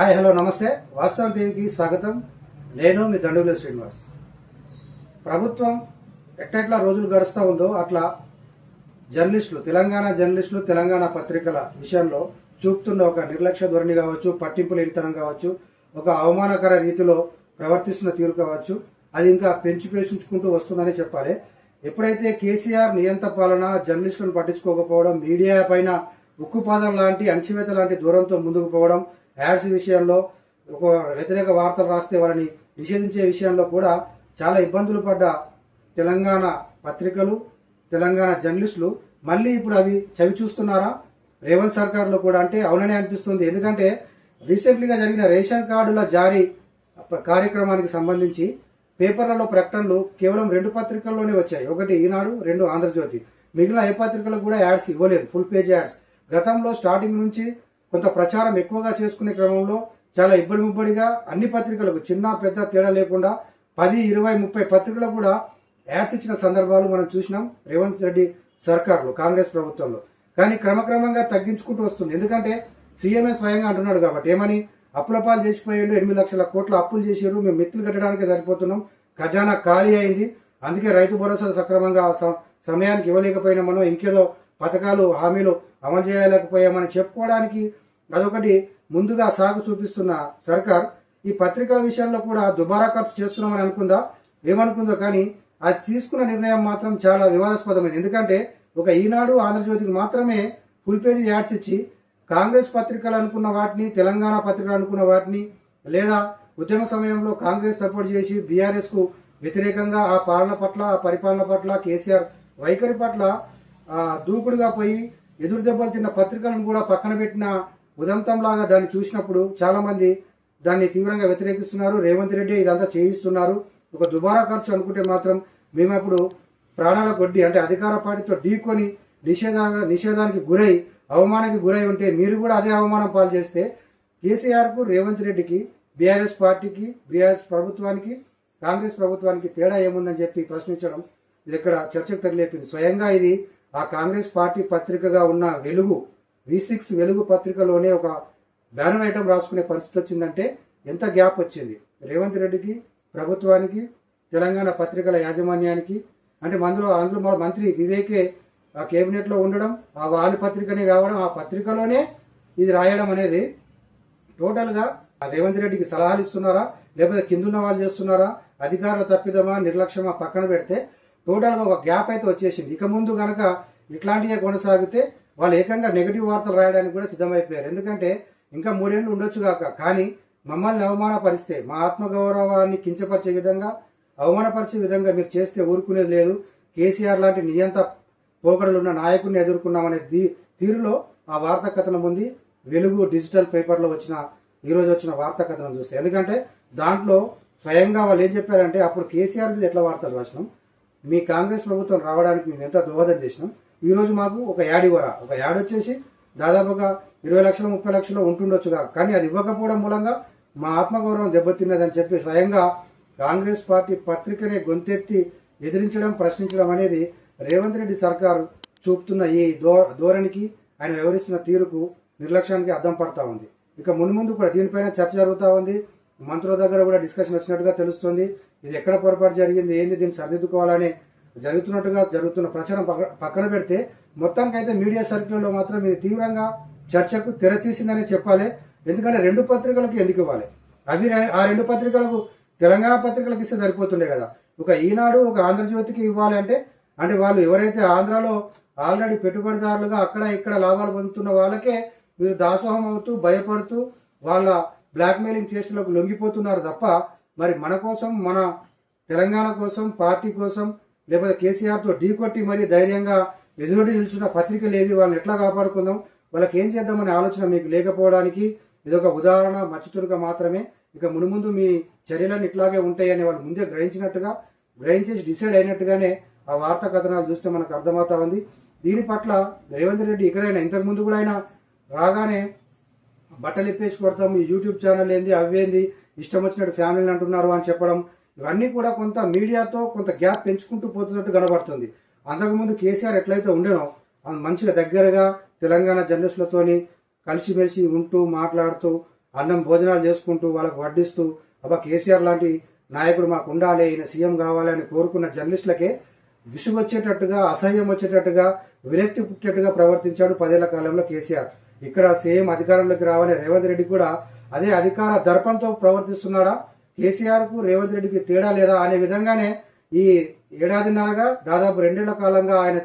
Hi hello నమస్తే. వాస్తవం టీవీకి స్వాగతం. నేను మీ దండుగుల శ్రీనివాస్. ప్రభుత్వం ఎట్లా రోజులు గడుస్తూ ఉందో అట్లా జర్నలిస్టులు, తెలంగాణ జర్నలిస్టులు, తెలంగాణ పత్రికల విషయంలో చూపుతున్న ఒక నిర్లక్ష్య ధోరణి కావచ్చు, పట్టింపు లేనితనం కావచ్చు, ఒక అవమానకర రీతిలో ప్రవర్తిస్తున్న తీరు కావచ్చు, అది ఇంకా పెంచి పేషించుకుంటూ వస్తుందని చెప్పాలి. ఎప్పుడైతే కేసీఆర్ నియంత పాలన, జర్నలిస్టులను పట్టించుకోకపోవడం, మీడియా పైన ఉక్కుపాదం లాంటి అణచివేత లాంటి దూరంతో ముందుకు పోవడం, యాడ్స్ విషయంలో ఒక వ్యతిరేక వార్తలు రాస్తే వాళ్ళని నిషేధించే విషయంలో కూడా చాలా ఇబ్బందులు పడ్డ తెలంగాణ పత్రికలు, తెలంగాణ జర్నలిస్టులు మళ్ళీ ఇప్పుడు అవి చవి చూస్తున్నారా రేవంత్ సర్కార్లో కూడా అంటే అవుననే అనిపిస్తుంది. ఎందుకంటే రీసెంట్లీగా జరిగిన రేషన్ కార్డుల జారీ కార్యక్రమానికి సంబంధించి పేపర్లలో ప్రకటనలు కేవలం 2 పత్రికల్లోనే వచ్చాయి. ఒకటి ఈనాడు, 2 ఆంధ్రజ్యోతి. మిగిలిన ఏ పత్రికలకు కూడా యాడ్స్ ఇవ్వలేదు, ఫుల్ పేజ్ యాడ్స్. గతంలో స్టార్టింగ్ నుంచి కొంత ప్రచారం ఎక్కువగా చేసుకునే క్రమంలో చాలా ఇబ్బడిముబ్బడిగా అన్ని పత్రికలకు చిన్న పెద్ద తేడా లేకుండా 10, 20, 30 పత్రికలకు కూడా యాడ్స్ ఇచ్చిన సందర్భాలు మనం చూసినాం రేవంత్ రెడ్డి సర్కార్లో, కాంగ్రెస్ ప్రభుత్వంలో. కానీ క్రమక్రమంగా తగ్గించుకుంటూ వస్తుంది. ఎందుకంటే సీఎంఏ స్వయంగా అంటున్నాడు కాబట్టి, ఏమని అప్పులపాలు చేసిపోయాడు, 8 లక్షల కోట్ల అప్పులు చేశారు, మేము మిత్తులు కట్టడానికి సరిపోతున్నాం, ఖజానా ఖాళీ అయింది, అందుకే రైతు భరోసా సక్రమంగా సమయానికి ఇవ్వలేకపోయినా, మనం ఇంకేదో పథకాలు హామీలు అమలు చేయలేకపోయామని చెప్పుకోవడానికి అదొకటి ముందుగా సాగు చూపిస్తున్న సర్కార్ ఈ పత్రికల విషయంలో కూడా దుబారా ఖర్చు చేస్తున్నామని అనుకుందా, ఏమనుకుందో, కానీ అది తీసుకున్న నిర్ణయం మాత్రం చాలా వివాదాస్పదమైంది. ఎందుకంటే ఒక ఈనాడు, ఆంధ్రజ్యోతికి మాత్రమే ఫుల్ పేజీ యాడ్స్ ఇచ్చి కాంగ్రెస్ పత్రికలు అనుకున్న వాటిని, తెలంగాణ పత్రికలు అనుకున్న వాటిని, లేదా ఉద్యమ సమయంలో కాంగ్రెస్ సపోర్ట్ చేసి బీఆర్ఎస్కు వ్యతిరేకంగా ఆ పాలన పట్ల, ఆ పరిపాలన పట్ల, కేసీఆర్ వైఖరి పట్ల దూకుడుగా పోయి ఎదురు దెబ్బలు తిన్న పత్రికలను కూడా పక్కన పెట్టిన ఉదంతంలాగా దాన్ని చూసినప్పుడు చాలామంది దాన్ని తీవ్రంగా వ్యతిరేకిస్తున్నారు. రేవంత్ రెడ్డి ఇదంతా చేయిస్తున్నారు, ఒక దుబారా ఖర్చు అనుకుంటే మాత్రం మేమప్పుడు ప్రాణాల కొద్ది అంటే అధికార పార్టీతో ఢీకొని నిషేధానికి గురై, అవమానానికి గురై ఉంటే మీరు కూడా అదే అవమానం పాలు చేస్తే కేసీఆర్కు, రేవంత్ రెడ్డికి, బీఆర్ఎస్ పార్టీకి, బీఆర్ఎస్ ప్రభుత్వానికి, కాంగ్రెస్ ప్రభుత్వానికి తేడా ఏముందని చెప్పి ప్రశ్నించడం ఇది ఇక్కడ చర్చకు తగిలేపింది. స్వయంగా ఇది ఆ కాంగ్రెస్ పార్టీ పత్రికగా ఉన్న వెలుగు, V6 వెలుగు పత్రికలోనే ఒక బ్యానర్ ఐటమ్ రాసుకునే పరిస్థితి వచ్చిందంటే ఎంత గ్యాప్ వచ్చింది రేవంత్ రెడ్డికి, ప్రభుత్వానికి, తెలంగాణ పత్రికల యాజమాన్యానికి. అంటే అందులో మంత్రి వివేకే ఆ కేబినెట్లో ఉండడం, ఆ వాళ్ళ పత్రికనే కావడం, ఆ పత్రికలోనే ఇది రాయడం అనేది టోటల్గా రేవంత్ రెడ్డికి సలహాలు ఇస్తున్నారా, లేకపోతే కిందున్న వాళ్ళు చేస్తున్నారా, అధికారుల తప్పిదమా, నిర్లక్ష్యమా పక్కన పెడితే టోటల్గా ఒక గ్యాప్ అయితే వచ్చేసింది. ఇక ముందు కనుక ఇట్లాంటివే కొనసాగితే వాళ్ళు ఏకంగా నెగిటివ్ వార్తలు రాయడానికి కూడా సిద్ధమైపోయారు. ఎందుకంటే ఇంకా 3 ఏళ్ళు ఉండొచ్చు కాక, కానీ మమ్మల్ని అవమానపరిస్తే, మా ఆత్మగౌరవాన్ని కించపరిచే విధంగా, అవమానపరిచే విధంగా మీరు చేస్తే ఊరుకునేది లేదు. కేసీఆర్ లాంటి నియంత పోకడలున్న నాయకుడిని ఎదుర్కొన్నామనే తీరులో ఆ వార్తా కథనం ఉంది వెలుగు డిజిటల్ పేపర్లో ఈరోజు వచ్చిన వార్తా కథనం చూస్తే. ఎందుకంటే దాంట్లో స్వయంగా వాళ్ళు ఏం చెప్పారంటే, అప్పుడు కేసీఆర్ మీద ఎట్లా వార్తలు రాసినాం, మీ కాంగ్రెస్ ప్రభుత్వం రావడానికి మేము ఎంత దోహదం చేసినాం, ఈరోజు మాకు ఒక యాడ్ ఇవ్వరా. ఒక యాడ్ వచ్చేసి దాదాపుగా 20 లక్షలు 30 లక్షలు ఉంటుండొచ్చుగా, కానీ అది ఇవ్వకపోవడం మూలంగా మా ఆత్మగౌరవం దెబ్బతిన్నదని చెప్పి స్వయంగా కాంగ్రెస్ పార్టీ పత్రికనే గొంతెత్తి ఎదిరించడం, ప్రశ్నించడం అనేది రేవంత్ రెడ్డి సర్కారు చూపుతున్న ఈ ధోరణికి, ఆయన వ్యవహరిస్తున్న తీరుకు, నిర్లక్ష్యానికి అద్దం పడతా ఉంది. ఇక ముందు కూడా దీనిపైన చర్చ జరుగుతూ ఉంది. మంత్రుల దగ్గర కూడా డిస్కషన్ వచ్చినట్టుగా తెలుస్తుంది. ఇది ఎక్కడ పొరపాటు జరిగింది, ఏంది, దీన్ని సరిదిద్దుకోవాలనే జరుగుతున్న ప్రచారం పక్కన పెడితే మొత్తానికైతే మీడియా సర్కిల్లో మాత్రం ఇది తీవ్రంగా చర్చకు తెరతీసిందని చెప్పాలి. ఎందుకంటే 2 పత్రికలకు ఎందుకు ఇవ్వాలి, అవి ఆ 2 పత్రికలకు తెలంగాణ పత్రికలకు ఇస్తే సరిపోతుండే కదా. ఒక ఈనాడు, ఒక ఆంధ్రజ్యోతికి ఇవ్వాలి అంటే వాళ్ళు ఎవరైతే ఆంధ్రాలో ఆల్రెడీ పెట్టుబడిదారులుగా అక్కడ ఇక్కడ లాభాలు పొందుతున్న వాళ్ళకే మీరు దాసోహం అవుతూ, భయపడుతూ, వాళ్ళ బ్లాక్మెయిలింగ్ చేసేలకు లొంగిపోతున్నారు తప్ప, మరి మన కోసం, మన తెలంగాణ కోసం, పార్టీ కోసం, లేకపోతే కేసీఆర్తో ఢీకొట్టి మరీ ధైర్యంగా ఎదురొడ్డి నిల్చున్న పత్రికలు ఏవి, వాళ్ళని ఎట్లా కాపాడుకుందాం, వాళ్ళకి ఏం చేద్దామనే ఆలోచన మీకు లేకపోవడానికి ఇదొక ఉదాహరణ, మచ్చుతురుక మాత్రమే. ఇక మునుముందు మీ చర్యలన్నీ ఇట్లాగే ఉంటాయని వాళ్ళు ముందే గ్రహించేసి డిసైడ్ అయినట్టుగానే ఆ వార్తా కథనాలు చూస్తే మనకు అర్థమవుతా ఉంది. దీని పట్ల రేవంత్ రెడ్డి ఇక్కడైనా, ఇంతకుముందు కూడా ఆయన రాగానే బట్టలు ఇప్పేసి కొడతాం, ఈ యూట్యూబ్ ఛానల్ ఏంది, అవేంది, ఇష్టం వచ్చినట్టు ఫ్యామిలీని అంటున్నారు అని చెప్పడం, ఇవన్నీ కూడా కొంత మీడియాతో కొంత గ్యాప్ పెంచుకుంటూ పోతున్నట్టు కనబడుతుంది. అంతకుముందు కేసీఆర్ ఎట్లయితే ఉండేనో మంచిగా దగ్గరగా తెలంగాణ జర్నలిస్టులతోని కలిసిమెలిసి ఉంటూ, మాట్లాడుతూ, అన్నం భోజనాలు చేసుకుంటూ వాళ్ళకు వడ్డిస్తూ అబ్బా కేసీఆర్ లాంటి నాయకుడు మాకు ఉండాలి, ఈయన సీఎం కావాలి అని కోరుకున్న జర్నలిస్టులకే విసుగు వచ్చేటట్టుగా, అసహ్యం వచ్చేటట్టుగా, విరక్తి పుట్టేట్టుగా ప్రవర్తించాడు 10 ఏళ్ల కాలంలో కేసీఆర్. ఇక్కడ సేమ్ అధికారంలోకి రావాలని రేవంత్ రెడ్డి కూడా అదే అధికార దర్పంతో ప్రవర్తిస్తున్నాడా, కేసీఆర్కు రేవంత్ రెడ్డికి తేడా లేదా అనే విధంగానే ఈ ఏడాదిన్నరగా దాదాపు 2 ఏళ్ల కాలంగా ఆయన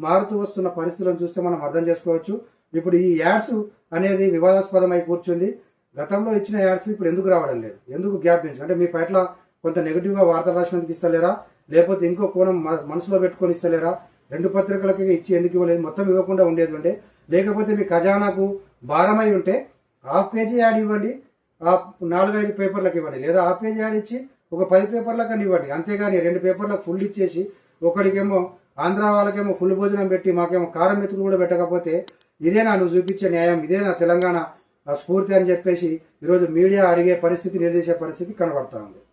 మారుతూ వస్తున్న పరిస్థితులను చూస్తే మనం అర్థం చేసుకోవచ్చు. ఇప్పుడు ఈ యాడ్స్ అనేది వివాదాస్పదమై కూర్చుంది. గతంలో ఇచ్చిన యాడ్స్ ఇప్పుడు ఎందుకు రావడం లేదు, ఎందుకు గ్యాప్ పెంచి, అంటే మీ పట్ల కొంత నెగిటివ్గా వార్తలు రాసినందుకు ఇస్తలేరా, లేకపోతే ఇంకో కోణం మనసులో పెట్టుకొని ఇస్తలేరా, 2 పత్రికలకి ఇచ్చి ఎందుకు ఇవ్వలేదు, మొత్తం ఇవ్వకుండా ఉండేది ఉంటే, లేకపోతే మీ ఖజానాకు భారమై ఉంటే హాఫ్ పేజీ యాడ్ ఇవ్వండి, 4-5 పేపర్లకు ఇవ్వండి, లేదా హాఫ్ పేజీ యాడ్ ఇచ్చి ఒక 10 పేపర్లకు ఇవ్వండి. అంతేగాని 2 పేపర్లకు ఫుల్ ఇచ్చేసి ఒకడికేమో ఆంధ్ర వాళ్ళకేమో ఫుల్ భోజనం పెట్టి మాకేమో కారం మెతుకులు కూడా పెట్టకపోతే ఇదేనా నువ్వు చూపించే న్యాయం, ఇదేనా తెలంగాణ స్ఫూర్తి అని చెప్పేసి ఈరోజు మీడియా అడిగే పరిస్థితి, నిలదీసే పరిస్థితి కనబడతా ఉంది.